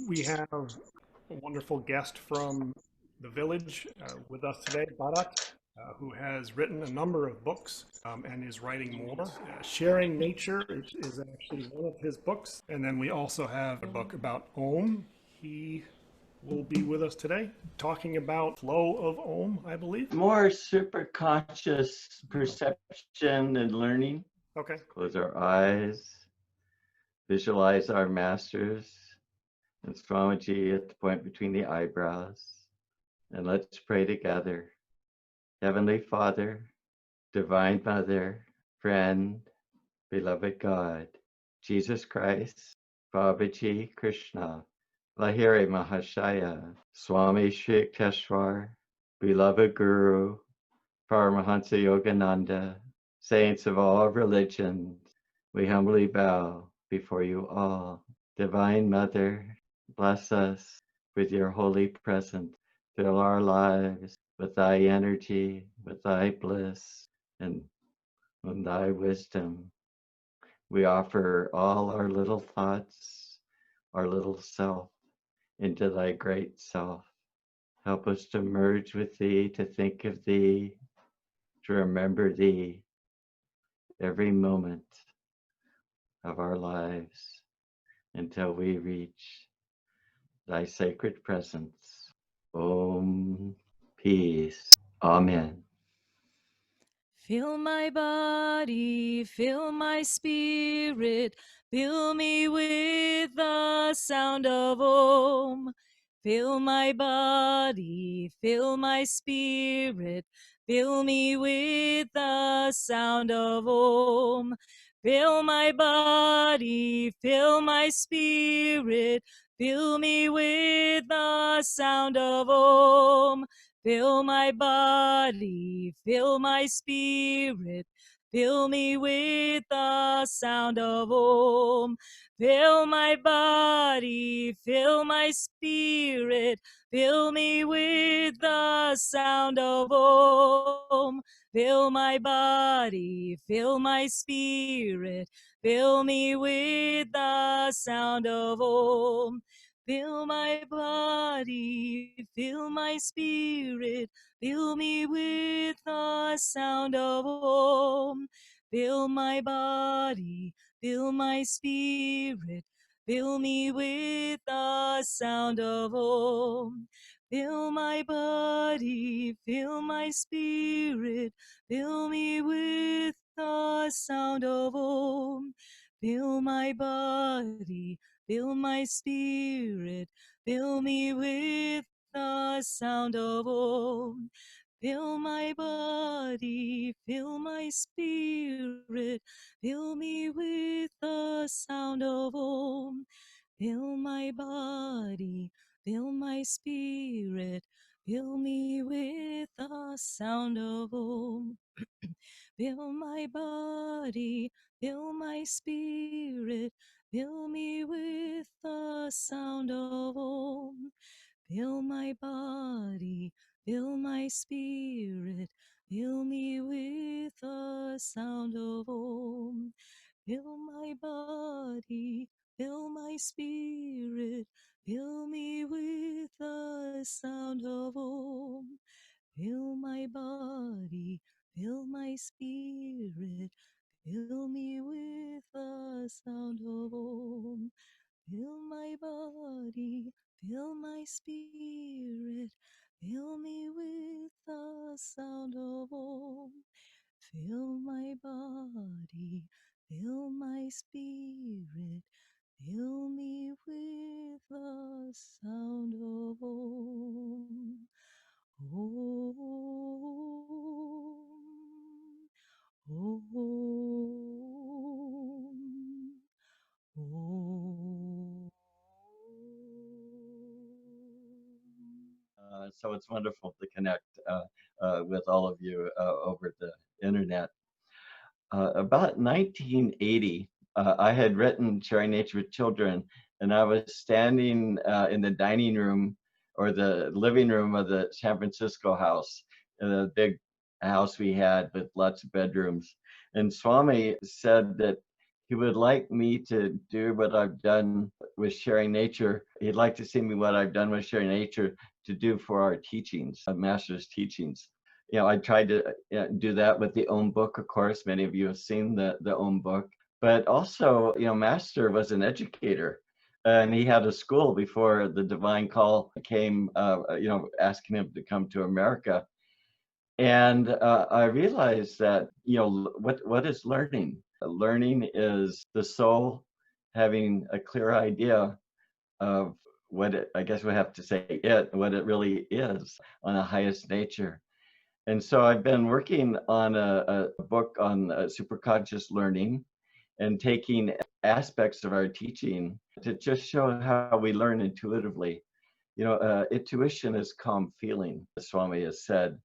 We have a wonderful guest from the village with us today, Bharat, who has written a number of books and is writing more. Sharing Nature is actually one of his books. And then we also have a book about Om. He will be with us today talking about flow of Om, I believe. More super conscious perception and learning. Okay. Close our eyes, visualize our masters and Swamiji at the point between the eyebrows. And let's pray together. Heavenly Father, Divine Mother, friend, beloved God, Jesus Christ, Babaji Krishna, Lahiri Mahashaya, Swami Shri Yukteswar, beloved Guru, Paramahansa Yogananda, saints of all religions, we humbly bow before you all. Divine Mother, bless us with your holy presence. Fill our lives with thy energy, with thy bliss, and thy wisdom. We offer all our little thoughts, our little self, into thy great self. Help us to merge with thee, to think of thee, to remember thee every moment of our lives until we reach thy sacred presence. Om, peace. Amen. Fill my body, fill my spirit, fill me with the sound of Om. Fill my body, fill my spirit, fill me with the sound of Om. Fill my body, fill my spirit, fill me with the sound of Om. Fill my body, fill my spirit, fill me with the sound of Om. Fill my body, fill my spirit, fill me with the sound of Om. Fill my body, fill my spirit, fill me with the sound of Om. Fill my body, fill my spirit, fill me with the sound of Om. Fill my body, fill my spirit, fill me with the sound of Om. Fill my body, fill my spirit, fill me with the sound of Om. Fill my body, fill my spirit, fill me with the sound of Om. Fill my body, fill my spirit, fill me with the sound of Om. Fill my body, fill my spirit, fill me with the sound of Om. Fill my body, fill my spirit, fill me with the sound of Om. Fill my body, fill my spirit, fill me with the sound of Om. Fill my body, fill my spirit, fill me with the sound of Om. Fill my body, fill my spirit, fill me with the sound of Om. Fill my body, fill my spirit, fill me with the sound of Om. Fill my body, fill my spirit, fill me with the sound of Om. Om. Om. Om. So it's wonderful to connect with all of you over the internet. About 1980, I had written Sharing Nature with Children, and I was standing in the dining room or the living room of the San Francisco house, the big house we had with lots of bedrooms. And Swami said that he would like me to do what I've done with sharing nature. He'd like to see me what I've done with sharing nature to do for our teachings, master's teachings. I tried to do that with the Om book, of course. Many of you have seen the Om book. But also, Master was an educator, and he had a school before the divine call came, asking him to come to America. And I realized that, what is learning? Learning is the soul having a clear idea of what I guess we have to say what it really is on the highest nature. And so I've been working on a book on superconscious learning and taking aspects of our teaching to just show how we learn intuitively. Intuition is calm feeling, as Swami has said.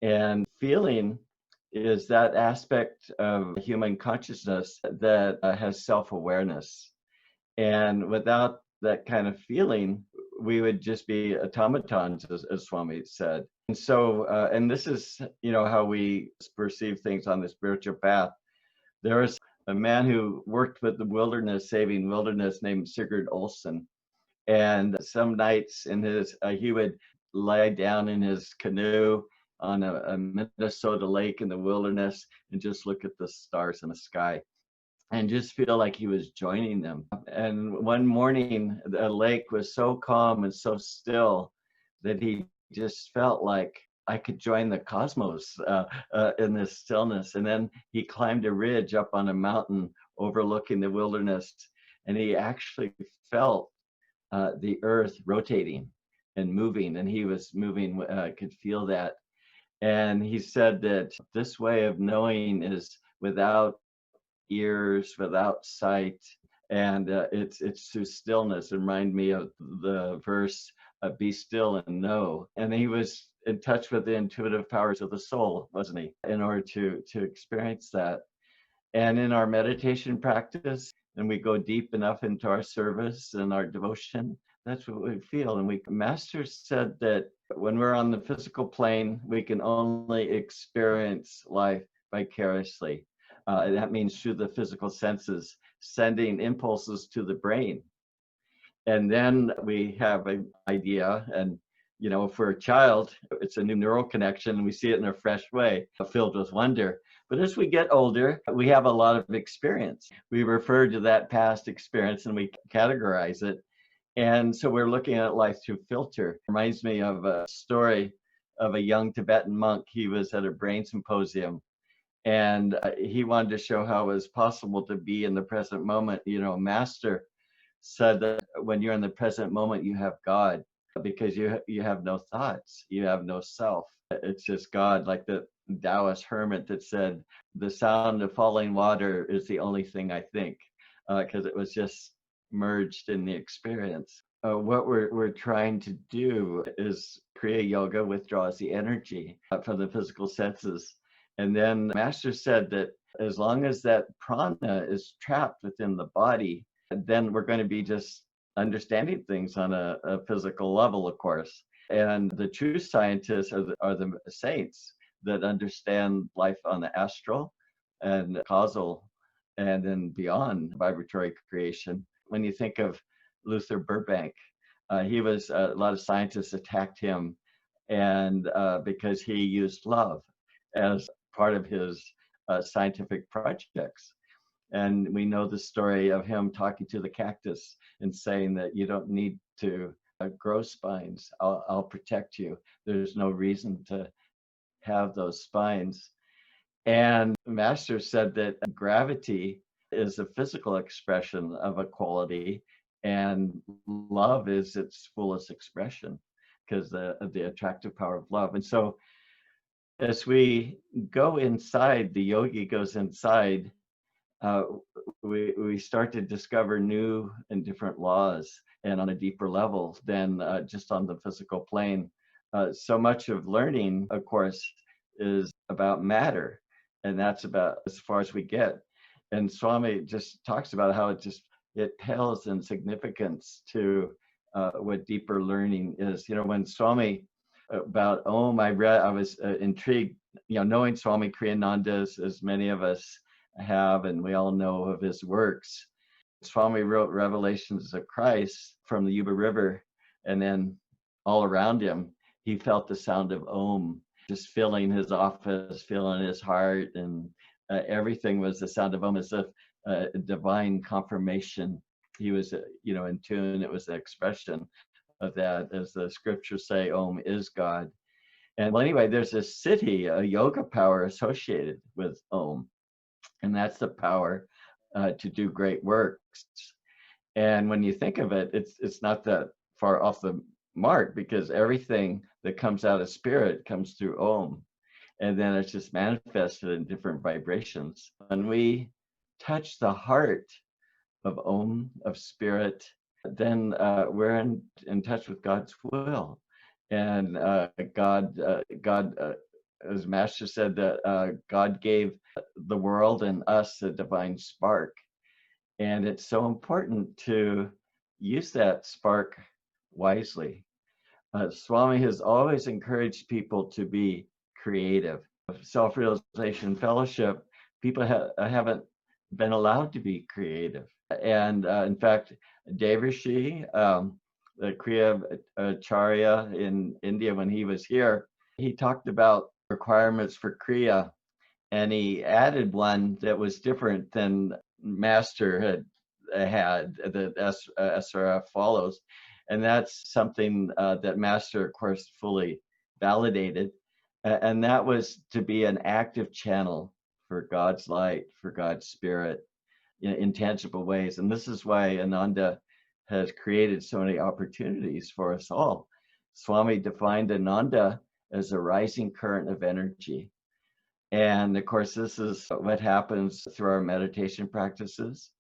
And feeling is that aspect of human consciousness that has self-awareness. And without that kind of feeling, we would just be automatons, as Swami said. And so, and this is, how we perceive things on the spiritual path. There was a man who worked with the wilderness, saving wilderness, named Sigurd Olson. And some nights he would lie down in his canoe on a Minnesota lake in the wilderness and just look at the stars in the sky and just feel like he was joining them. And one morning, the lake was so calm and so still that he just felt like I could join the cosmos in this stillness. And then he climbed a ridge up on a mountain overlooking the wilderness, and he actually felt the earth rotating and moving, and he was moving, could feel that. And he said that this way of knowing is without ears, without sight, and it's through stillness. It reminded me of the verse, "Be still and know." And he was in touch with the intuitive powers of the soul, wasn't he, in order to experience that. And in our meditation practice, and we go deep enough into our service and our devotion, that's what we feel. And Master said that when we're on the physical plane, we can only experience life vicariously. That means through the physical senses, sending impulses to the brain. And then we have an idea, and if we're a child, it's a new neural connection, and we see it in a fresh way, filled with wonder. But as we get older, we have a lot of experience. We refer to that past experience and we categorize it. And so we're looking at life through filter. It reminds me of a story of a young Tibetan monk. He was at a brain symposium, and he wanted to show how it was possible to be in the present moment. Master said that when you're in the present moment, you have God, because you have no thoughts, you have no self. It's just God, like the Taoist hermit that said, the sound of falling water is the only thing I think, because it was just merged in the experience. What we're trying to do is Kriya Yoga withdraws the energy from the physical senses. And then Master said that as long as that prana is trapped within the body, then we're going to be just understanding things on a physical level, of course. And the true scientists are the saints that understand life on the astral and causal and then beyond vibratory creation. When you think of Luther Burbank, he was, a lot of scientists attacked him, and because he used love as part of his scientific projects. And we know the story of him talking to the cactus and saying that you don't need to grow spines. I'll protect you. There's no reason to have those spines. And Master said that gravity is a physical expression of a quality, and love is its fullest expression because of the attractive power of love. And so as we go inside, the yogi goes inside, we start to discover new and different laws, and on a deeper level than just on the physical plane. So much of learning, of course, is about matter, and that's about as far as we get. And Swami just talks about how it pales in significance to what deeper learning is. When Swami about Om, I was intrigued, knowing Swami Kriyananda, as many of us have, and we all know of his works. Swami wrote Revelations of Christ from the Yuba River, and then all around him, he felt the sound of Om, just filling his office, filling his heart, and everything was the sound of Om, as if divine confirmation. He was, in tune. It was the expression of that, as the scriptures say, Om is God. And well, anyway, there's a city, a yoga power associated with Om, and that's the power to do great works. And when you think of it, it's not that far off the mark, because everything that comes out of spirit comes through Om, and then it's just manifested in different vibrations. When we touch the heart of Om, of spirit, then we're in touch with God's will. And God, as Master said, that God gave the world and us a divine spark. And it's so important to use that spark wisely. Swami has always encouraged people to be creative. Self-realization fellowship, people haven't been allowed to be creative. And in fact, Devrishi, the Kriya Acharya in India, when he was here, he talked about requirements for Kriya, and he added one that was different than Master had that SRF follows. And that's something that Master, of course, fully validated. And that was to be an active channel for God's light, for God's spirit, in tangible ways. And this is why Ananda has created so many opportunities for us all. Swami defined Ananda as a rising current of energy. And of course, this is what happens through our meditation practices.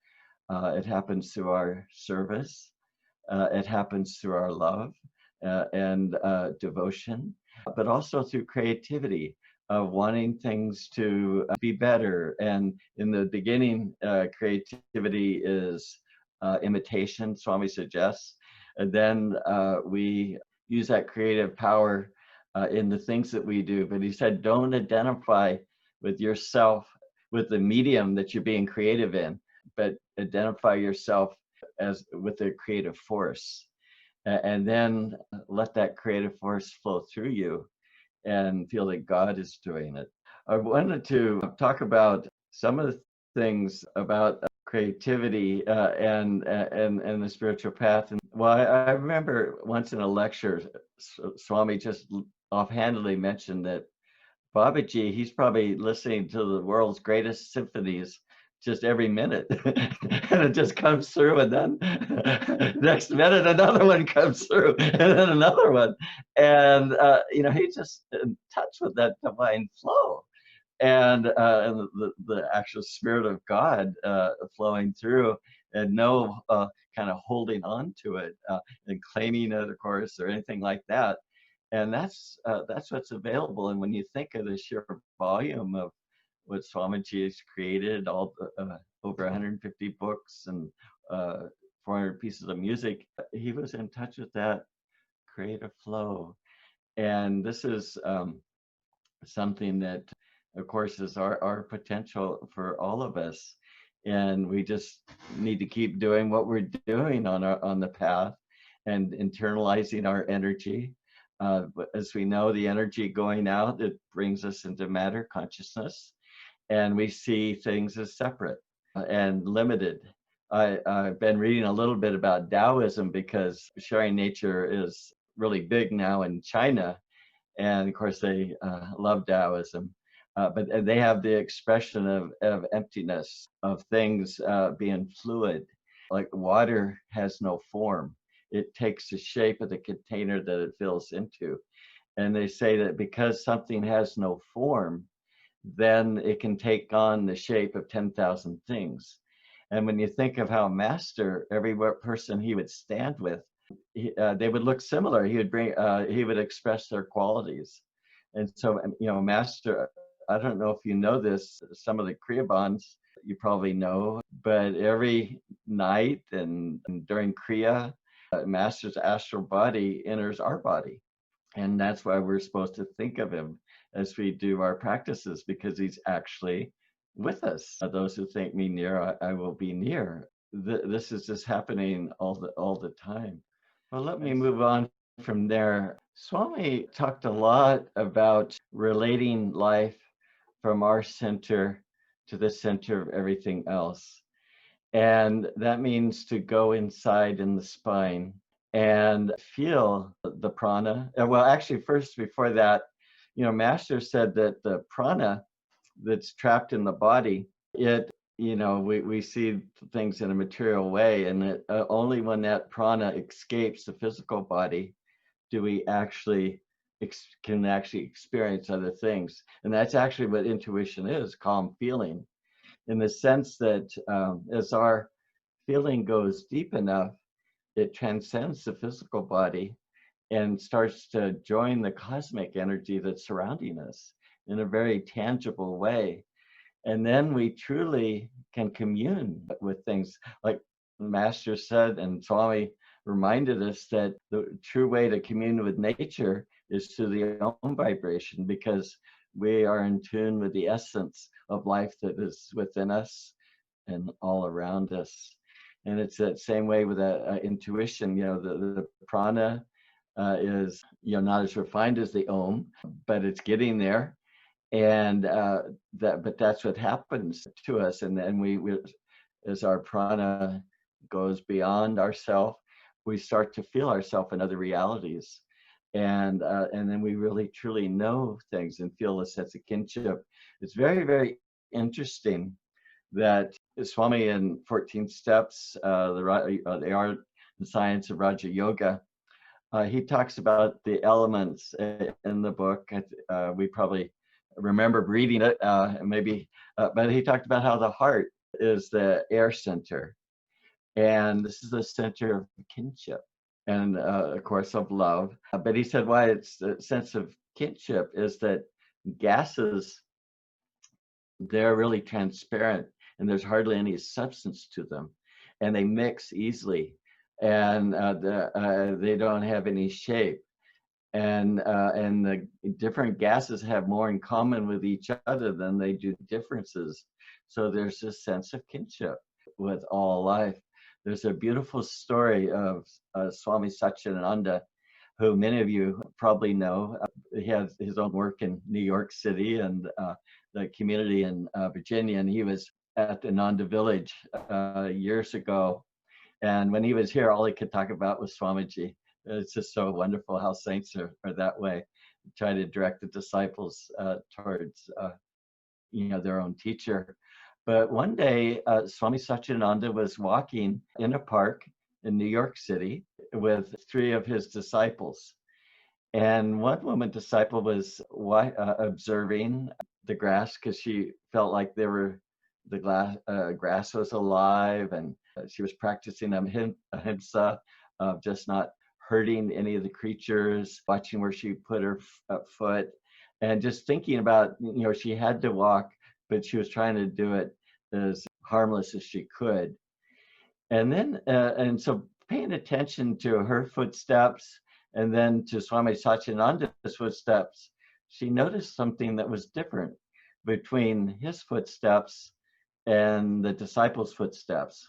It happens through our service. It happens through our love and devotion, but also through creativity, of wanting things to be better. And in the beginning, creativity is imitation, Swami suggests. And then we use that creative power in the things that we do. But he said, don't identify with yourself, with the medium that you're being creative in, but identify yourself as with the creative force. And then let that creative force flow through you and feel that God is doing it. I wanted to talk about some of the things about creativity and the spiritual path. And well, I remember once in a lecture, Swami just offhandedly mentioned that Babaji, he's probably listening to the world's greatest symphonies just every minute. And it just comes through, and then next minute another one comes through, and then another one. And he's just in touch with that divine flow, and the actual spirit of God flowing through, and no kind of holding on to it and claiming it, of course, or anything like that. And that's what's available. And when you think of the sheer volume of what Swamiji has created, all over 150 books and 400 pieces of music, he was in touch with that creative flow. And this is something that, of course, is our potential for all of us. And we just need to keep doing what we're doing on the path and internalizing our energy. As we know, the energy going out, it brings us into matter consciousness, and we see things as separate and limited. I've been reading a little bit about Taoism, because sharing nature is really big now in China, and of course they love Taoism. But they have the expression of emptiness, of things being fluid, like water has no form. It takes the shape of the container that it fills into. And they say that because something has no form, then it can take on the shape of 10,000 things. And when you think of how Master, every person he would stand with, they would look similar. He would express their qualities. And so, Master, I don't know if you know this, some of the Kriya bonds you probably know, but every night and during Kriya, Master's astral body enters our body. And that's why we're supposed to think of him as we do our practices, because he's actually with us. Those who think me near, I will be near. This is just happening all the time. Well, let me move on from there. Swami talked a lot about relating life from our center to the center of everything else. And that means to go inside in the spine and feel the prana. Well, actually, first, before that, Master said that the prana that's trapped in the body, we see things in a material way, and only when that prana escapes the physical body do we actually can actually experience other things. And that's actually what intuition is, calm feeling, in the sense that as our feeling goes deep enough, it transcends the physical body and starts to join the cosmic energy that's surrounding us in a very tangible way. And then we truly can commune with things, like the Master said, and Swami reminded us that the true way to commune with nature is through the Om vibration, because we are in tune with the essence of life that is within us and all around us. And it's that same way with intuition. The prana is not as refined as the Om, but it's getting there. And but that's what happens to us. And then we as our prana goes beyond ourself, we start to feel ourself in other realities, and then we really truly know things and feel a sense of kinship. It's very, very interesting that Swami in 14 Steps, the art and science of Raja Yoga, he talks about the elements in the book. We probably remember reading it, but he talked about how the heart is the air center, and this is the center of kinship and, of course, of love. But he said why it's the sense of kinship is that gases, they're really transparent and there's hardly any substance to them, and they mix easily, and they don't have any shape. And the different gases have more in common with each other than they do differences. So there's this sense of kinship with all life. There's a beautiful story of Swami Satchidananda, who many of you probably know. He has his own work in New York City and the community in Virginia, and he was at Ananda village years ago. And when he was here, all he could talk about was Swamiji. It's just so wonderful how saints are that way, try to direct the disciples towards their own teacher. But one day, Swami Satchidananda was walking in a park in New York City with three of his disciples. And one woman disciple was observing the grass because she felt like the grass was alive, and she was practicing ahimsa of just not hurting any of the creatures, watching where she put her foot, and just thinking about, she had to walk, but she was trying to do it as harmless as she could. And then, and so paying attention to her footsteps and then to Swami Satchidananda's footsteps, she noticed something that was different between his footsteps and the disciples' footsteps.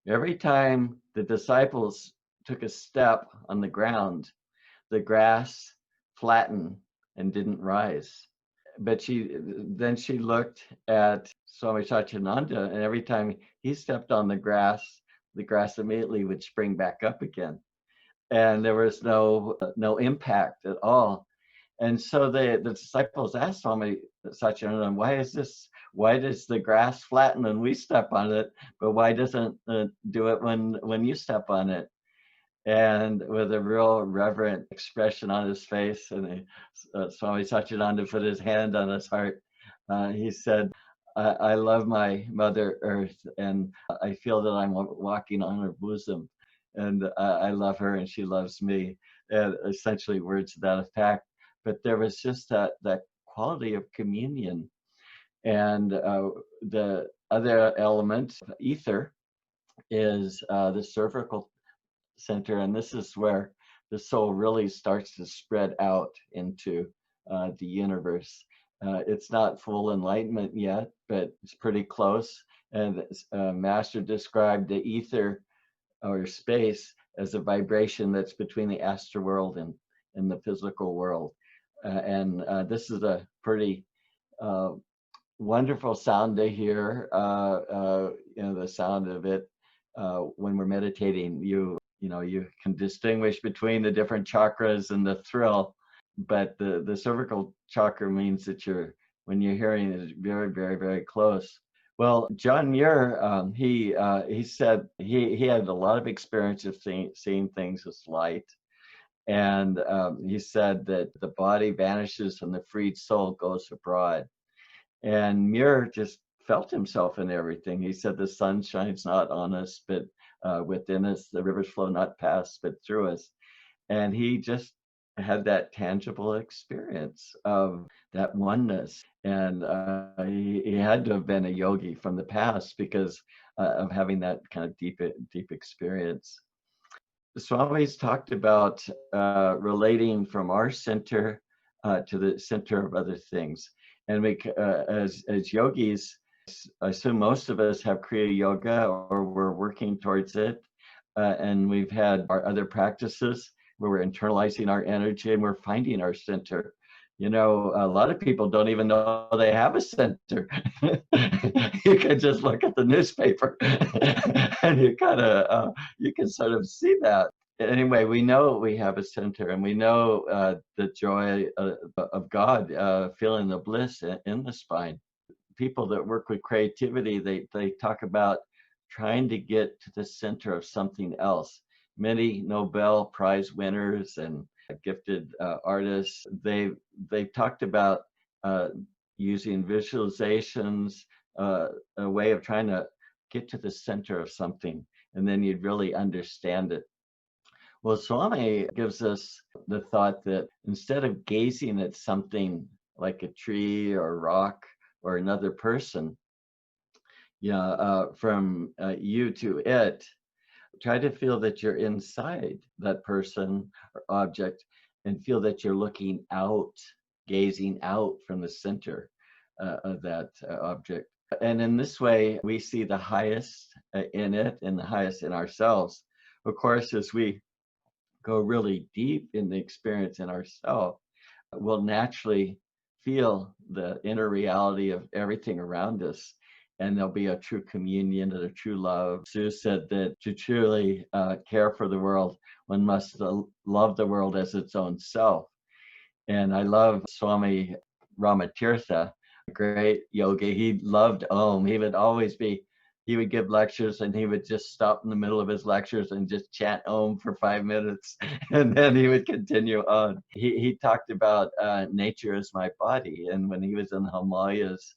Every time the disciples took a step on the ground, the grass flattened and didn't rise. But she looked at Swami Satchidananda, and every time he stepped on the grass immediately would spring back up again, and there was no impact at all. And so the disciples asked Swami Satchidananda, why does the grass flatten when we step on it, but why doesn't it do it when you step on it? And with a real reverent expression on his face, and Swami Satchidananda put his hand on his heart. He said, I love my Mother Earth, and I feel that I'm walking on her bosom, and I love her and she loves me, and essentially words to that effect. But there was just that quality of communion. And the other element, ether, is the cervical center, and this is where the soul really starts to spread out into the universe. It's not full enlightenment yet, but it's pretty close. And Master described the ether or space as a vibration that's between the astral world and the physical world. This is a pretty wonderful sound to hear. The sound of it when we're meditating. You can distinguish between the different chakras and the thrill, but the cervical chakra means that when you're hearing it, very, very, very close. Well, John Muir, he said he had a lot of experience of seeing things as light. And he said that the body vanishes and the freed soul goes abroad. And Muir just felt himself in everything. He said the sun shines not on us, but within us. The rivers flow not past, but through us. And he just had that tangible experience of that oneness. And he had to have been a yogi from the past because of having that kind of deep experience. Swami's talked about relating from our center to the center of other things. And as yogis, I assume most of us have Kriya Yoga or we're working towards it. And we've had our other practices where we're internalizing our energy and we're finding our center. A lot of people don't even know they have a center. You can just look at the newspaper and you can sort of see that. Anyway, we know we have a center, and we know the joy of God, feeling the bliss in the spine. People that work with creativity, they talk about trying to get to the center of something else. Many Nobel Prize winners and gifted artists, they've talked about using visualizations, a way of trying to get to the center of something, and then you'd really understand it. Well, Swami gives us the thought that instead of gazing at something like a tree or a rock or another person, from you to it, try to feel that you're inside that person or object and feel that you're looking out, gazing out from the center of that object. And in this way, we see the highest in it and the highest in ourselves. Of course, as we go really deep in the experience in ourselves, we'll naturally feel the inner reality of everything around us. And there'll be a true communion and a true love. Sue said that to truly care for the world, one must love the world as its own self. And I love Swami Ramatirtha, a great yogi. He loved Om. He would give lectures and he would just stop in the middle of his lectures and just chant Om for 5 minutes. And then he would continue on. He talked about nature as my body. And when he was in the Himalayas,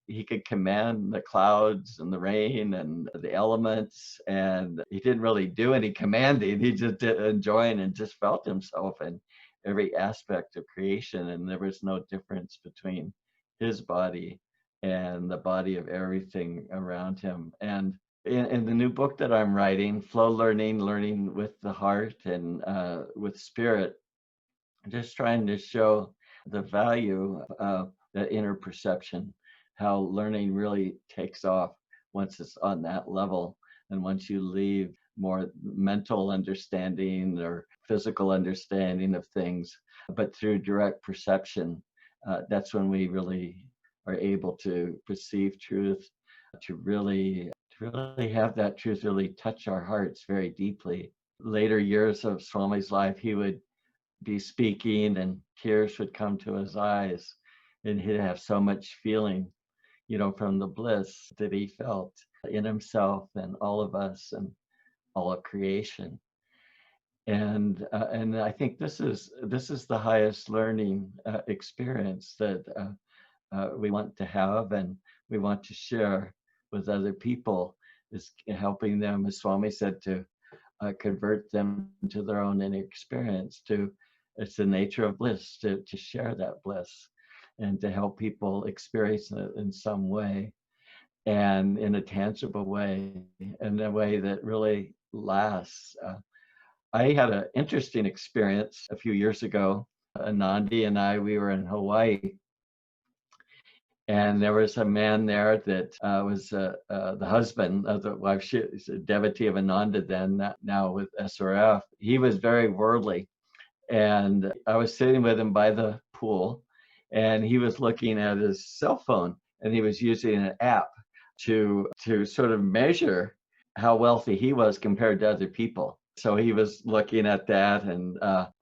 he could command the clouds and the rain and the elements. And he didn't really do any commanding. He just did enjoying and just felt himself in every aspect of creation. And there was no difference between his body and the body of everything around him. And in the new book that I'm writing, Flow Learning with the Heart and with Spirit, I'm just trying to show the value of the inner perception, how learning really takes off once it's on that level. And once you leave more mental understanding or physical understanding of things, but through direct perception, that's when we really are able to perceive truth, to really have that truth really touch our hearts very deeply. Later years of Swami's life, he would be speaking and tears would come to his eyes, and he'd have so much feeling, from the bliss that he felt in himself and all of us and all of creation. And I think this is the highest learning experience that we want to have and we want to share with other people, is helping them, as Swami said, to convert them to their own inner experience. It's the nature of bliss to share that bliss and to help people experience it in some way and in a tangible way, in a way that really lasts. I had an interesting experience a few years ago. Ananda and I, we were in Hawaii, And there was a man there that was the husband of the wife. She's a devotee of Ananda then, now with SRF. He was very worldly. And I was sitting with him by the pool, and he was looking at his cell phone, and he was using an app to sort of measure how wealthy he was compared to other people. So he was looking at that and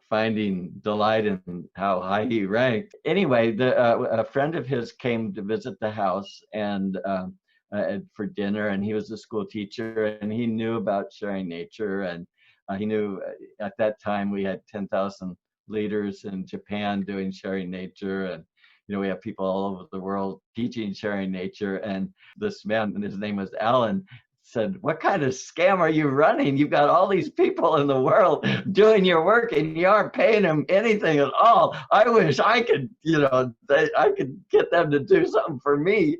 finding delight in how high he ranked. Anyway, a friend of his came to visit the house and for dinner, and he was a school teacher, and he knew about sharing nature, and he knew at that time we had 10,000 leaders in Japan doing sharing nature, and we have people all over the world teaching sharing nature. And this man, and his name was Alan, said, "What kind of scam are you running? You've got all these people in the world doing your work and you aren't paying them anything at all. I wish I could, I could get them to do something for me."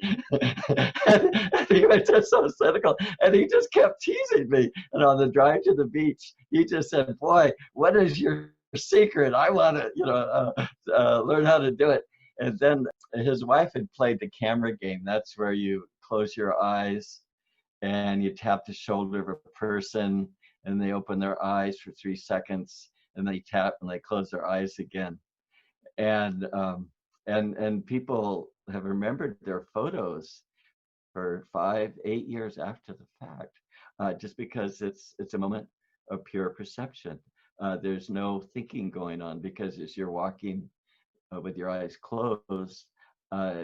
And he was just so cynical, and he just kept teasing me. And on the drive to the beach, he just said, "Boy, what is your secret? I want to, learn how to do it." And then his wife had played the camera game. That's where you close your eyes and you tap the shoulder of a person, and they open their eyes for 3 seconds, and they tap and they close their eyes again. And people have remembered their photos for 5, 8 years after the fact, just because it's a moment of pure perception. There's no thinking going on, because as you're walking with your eyes closed,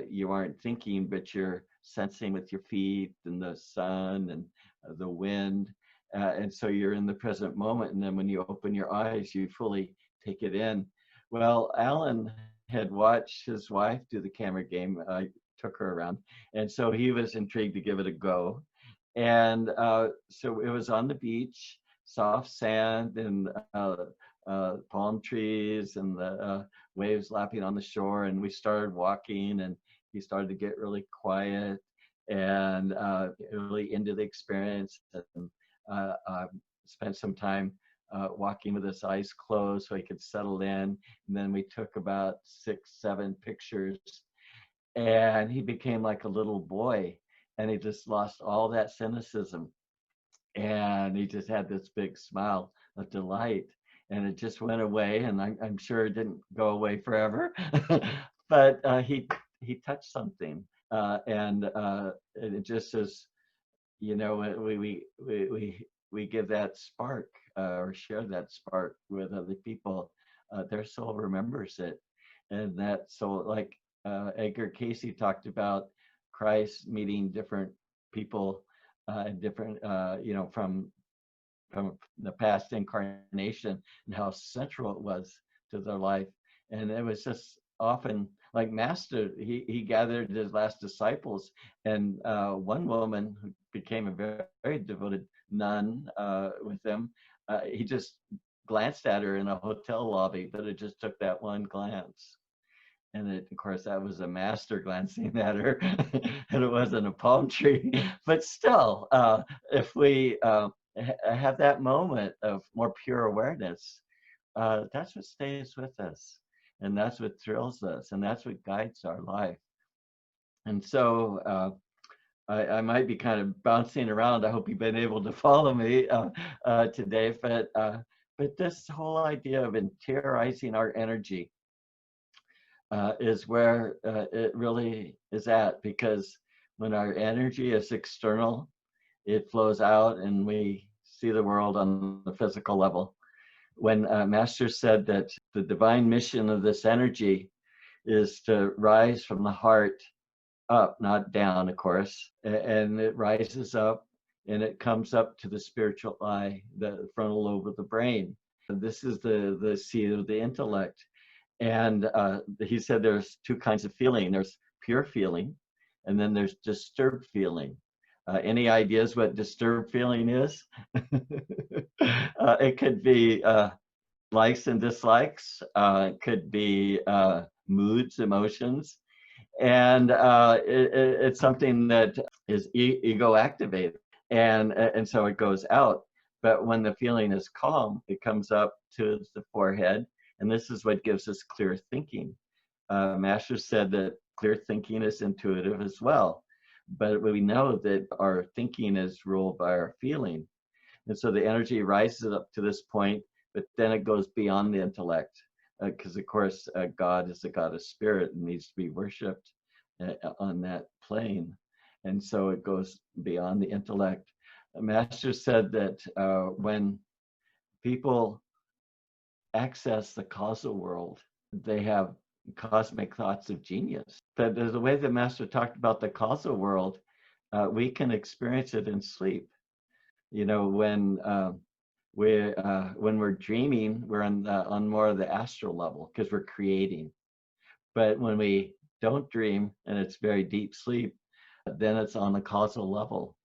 you aren't thinking, but you're sensing with your feet and the sun and the wind. And so you're in the present moment. And then when you open your eyes, you fully take it in. Well, Alan had watched his wife do the camera game. I took her around. And so he was intrigued to give it a go. And so it was on the beach, soft sand and palm trees and the waves lapping on the shore. And we started walking, and he started to get really quiet and really into the experience, and spent some time walking with his eyes closed so he could settle in. And then we took about 6, 7 pictures, and he became like a little boy, and he just lost all that cynicism, and he just had this big smile of delight, and it just went away. And I'm sure it didn't go away forever. But he touched something, and it just is, we give that spark, or share that spark with other people. Their soul remembers it, and that soul, like Edgar Casey talked about Christ meeting different people, different, from the past incarnation, and how central it was to their life. And it was just often like Master, he gathered his last disciples, and one woman who became a very, very devoted nun with them, he just glanced at her in a hotel lobby, but it just took that one glance. And of course, that was a Master glancing at her, and it wasn't a palm tree. But still, if we have that moment of more pure awareness, that's what stays with us, and that's what thrills us, and that's what guides our life. And so I might be kind of bouncing around. I hope you've been able to follow me today. But this whole idea of interiorizing our energy is where it really is at, because when our energy is external, it flows out, and we see the world on the physical level. When Master said that the divine mission of this energy is to rise from the heart up, not down, of course, and it rises up and it comes up to the spiritual eye, the frontal lobe of the brain. This is the seat of the intellect. And he said there's 2 kinds of feeling. There's pure feeling, and then there's disturbed feeling. Any ideas what disturbed feeling is? It could be likes and dislikes. It could be moods, emotions. And it's something that is ego activated. And so it goes out. But when the feeling is calm, it comes up to the forehead. And this is what gives us clear thinking. Master said that clear thinking is intuitive as well. But we know that our thinking is ruled by our feeling. And so the energy rises up to this point, but then it goes beyond the intellect. Because, of course, God is a God of spirit and needs to be worshipped on that plane. And so it goes beyond the intellect. The Master said that when people access the causal world, they have cosmic thoughts of genius. But the way the Master talked about the causal world, we can experience it in sleep. You know, when we're dreaming, we're on more of the astral level because we're creating. But when we don't dream and it's very deep sleep, then it's on the causal level,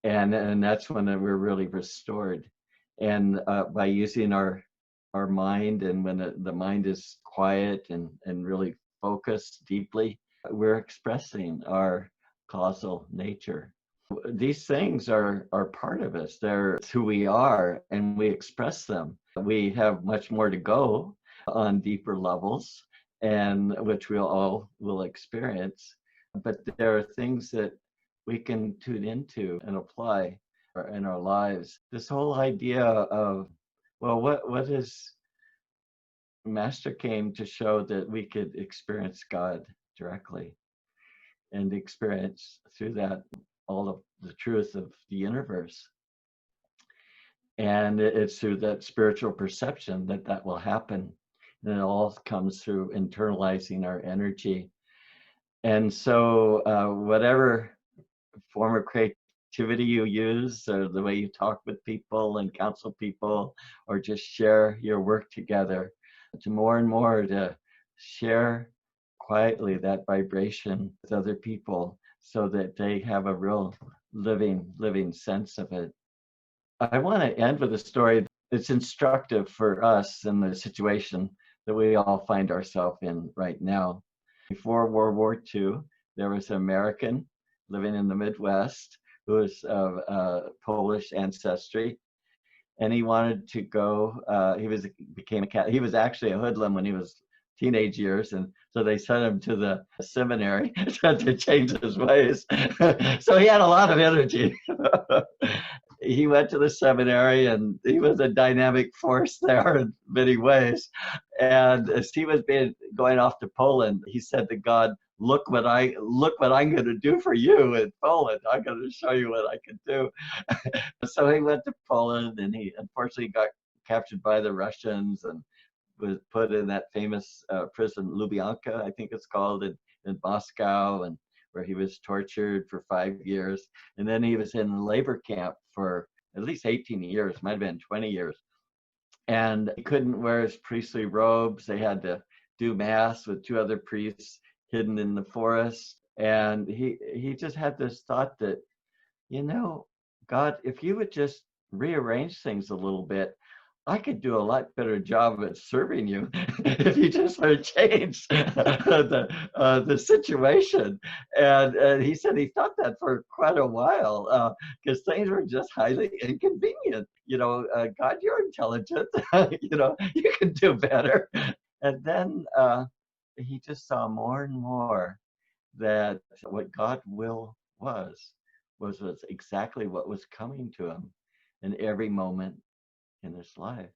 and that's when we're really restored. And by using our mind, and when the mind is quiet and really focused deeply, we're expressing our causal nature. These things are part of us. They're who we are, and we express them. We have much more to go on deeper levels, and which we'll all will experience. But there are things that we can tune into and apply in our lives. This whole idea of, well, what is Master came to show that we could experience God directly and experience through that all of the truth of the universe. And it's through that spiritual perception that will happen. And it all comes through internalizing our energy. And so whatever form of creativity you use, or the way you talk with people and counsel people, or just share your work together, to more and more to share quietly that vibration with other people so that they have a real living sense of it. I want to end with a story that's instructive for us in the situation that we all find ourselves in right now. Before World War II, there was an American living in the Midwest who was of Polish ancestry, and he wanted to go. He was actually a hoodlum when he was teenage years, and so they sent him to the seminary to change his ways. So he had a lot of energy. He went to the seminary, and he was a dynamic force there in many ways. And as he was going off to Poland, he said to God, look what I'm going to do for you in Poland. I'm going to show you what I can do. So he went to Poland, and he unfortunately got captured by the Russians and was put in that famous prison, Lubyanka, I think it's called, in Moscow, and where he was tortured for 5 years. And then he was in a labor camp for at least 18 years, might have been 20 years. And he couldn't wear his priestly robes. They had to do mass with 2 other priests hidden in the forest. And he just had this thought that, you know, God, if you would just rearrange things a little bit, I could do a lot better job at serving you if you just would change the situation. And he said he thought that for quite a while because things were just highly inconvenient. You know, God, you're intelligent. You know, you can do better. And then he just saw more and more that what God's will was exactly what was coming to him in every moment in his life.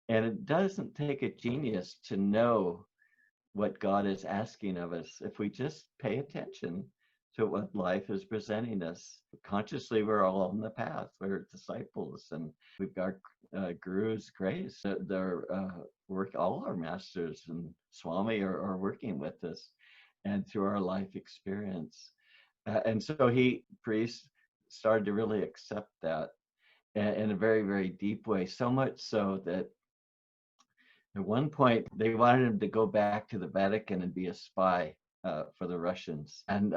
And it doesn't take a genius to know what God is asking of us if we just pay attention to what life is presenting us. Consciously, we're all on the path. We're disciples, and we've got Guru's grace. They're all our masters and Swami are working with us, and through our life experience. And so priest started to really accept that in a very, very deep way, so much so that at one point they wanted him to go back to the Vatican and be a spy for the Russians. And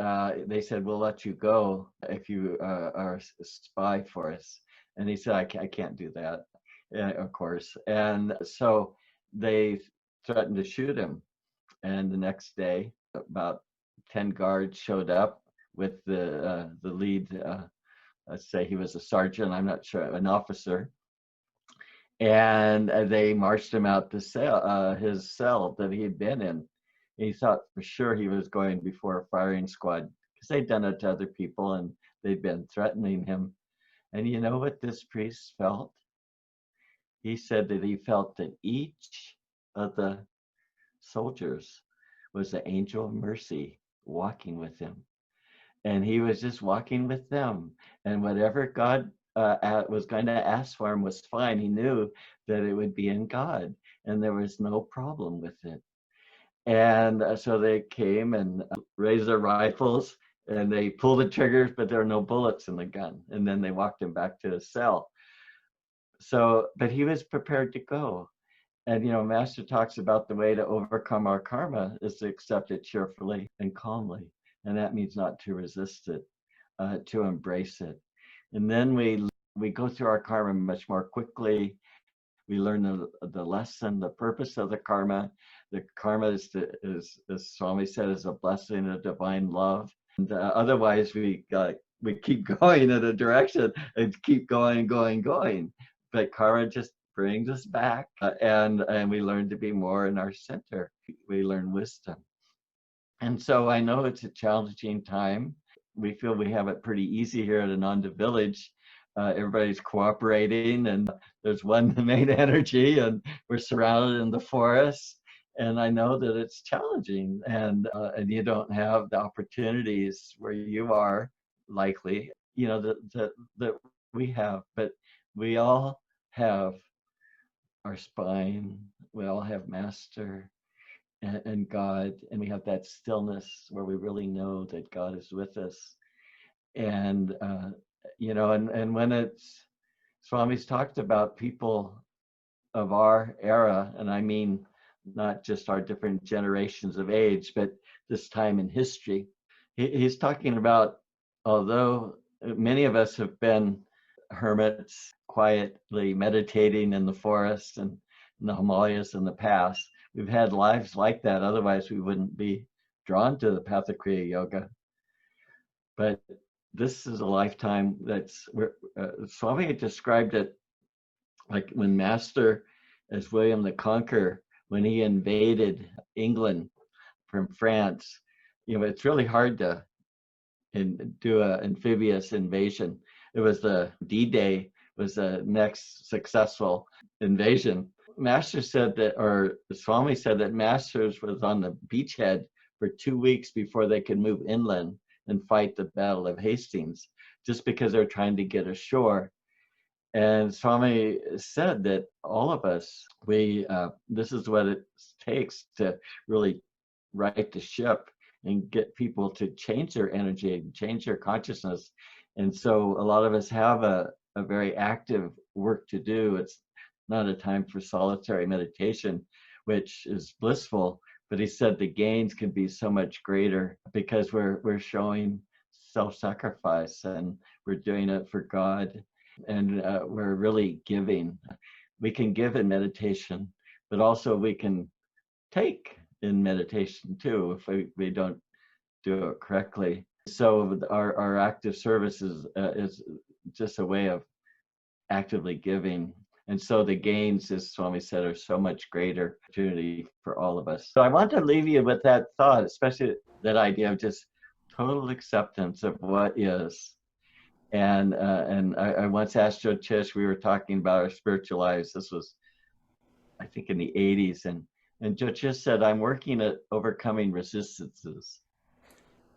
they said, we'll let you go if you are a spy for us. And he said, I can't do that, of course. And so they threatened to shoot him. And the next day, about 10 guards showed up with the lead, let's say he was a sergeant, I'm not sure, an officer. And they marched him out to his cell that he had been in. He thought for sure he was going before a firing squad because they'd done it to other people and they'd been threatening him. And you know what this priest felt? He said that he felt that each of the soldiers was the angel of mercy walking with him. And he was just walking with them. And whatever God was going to ask for him was fine. He knew that it would be in God, and there was no problem with it. And so they came and raised their rifles, and they pulled the triggers, but there were no bullets in the gun. And then they walked him back to his cell. So, but he was prepared to go. And, you know, Master talks about the way to overcome our karma is to accept it cheerfully and calmly. And that means not to resist it, to embrace it. And then we go through our karma much more quickly. We learn the lesson, the purpose of the karma. The karma is, as Swami said, is a blessing of divine love. And otherwise, we keep going in a direction and keep going. But karma just brings us back, and we learn to be more in our center. We learn wisdom. And so I know it's a challenging time. We feel we have it pretty easy here at Ananda Village. Everybody's cooperating, and there's one main energy, and we're surrounded in the forest. And I know that it's challenging, and you don't have the opportunities where you are likely, you know, that we have. But we all have our spine. We all have Master and God, and we have that stillness where we really know that God is with us. And you know, and when it's Swami's talked about people of our era, and I mean not just our different generations of age, but this time in history. He's talking about, although many of us have been hermits, quietly meditating in the forest and in the Himalayas in the past, we've had lives like that. Otherwise, we wouldn't be drawn to the path of Kriya Yoga. But this is a lifetime that's where Swami had described it like when Master, as William the Conqueror, when he invaded England from France. You know, it's really hard to do an amphibious invasion. It was the D-Day was the next successful invasion. Master said that, or Swami said that Masters was on the beachhead for 2 weeks before they could move inland and fight the Battle of Hastings, just because they're trying to get ashore. And Swami said that all of us, this is what it takes to really right the ship and get people to change their energy and change their consciousness. And so a lot of us have a very active work to do. It's not a time for solitary meditation, which is blissful, but he said the gains can be so much greater because we're showing self-sacrifice and we're doing it for God. And we're really giving. We can give in meditation, but also we can take in meditation too if we don't do it correctly. So our active service is just a way of actively giving. And so the gains, as Swami said, are so much greater opportunity for all of us. So I want to leave you with that thought, especially that idea of just total acceptance of what is. And I once asked Joe Chish, we were talking about our spiritual lives. This was, I think, in the 80s. And Joe Chish said, I'm working at overcoming resistances.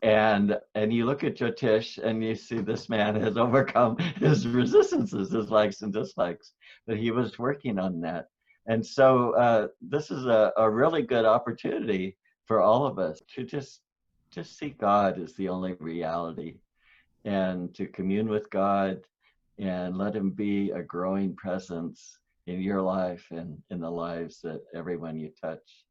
And you look at Joe Chish and you see this man has overcome his resistances, his likes and dislikes. But he was working on that. And so this is a really good opportunity for all of us to just see God as the only reality, and to commune with God and let him be a growing presence in your life and in the lives that everyone you touch.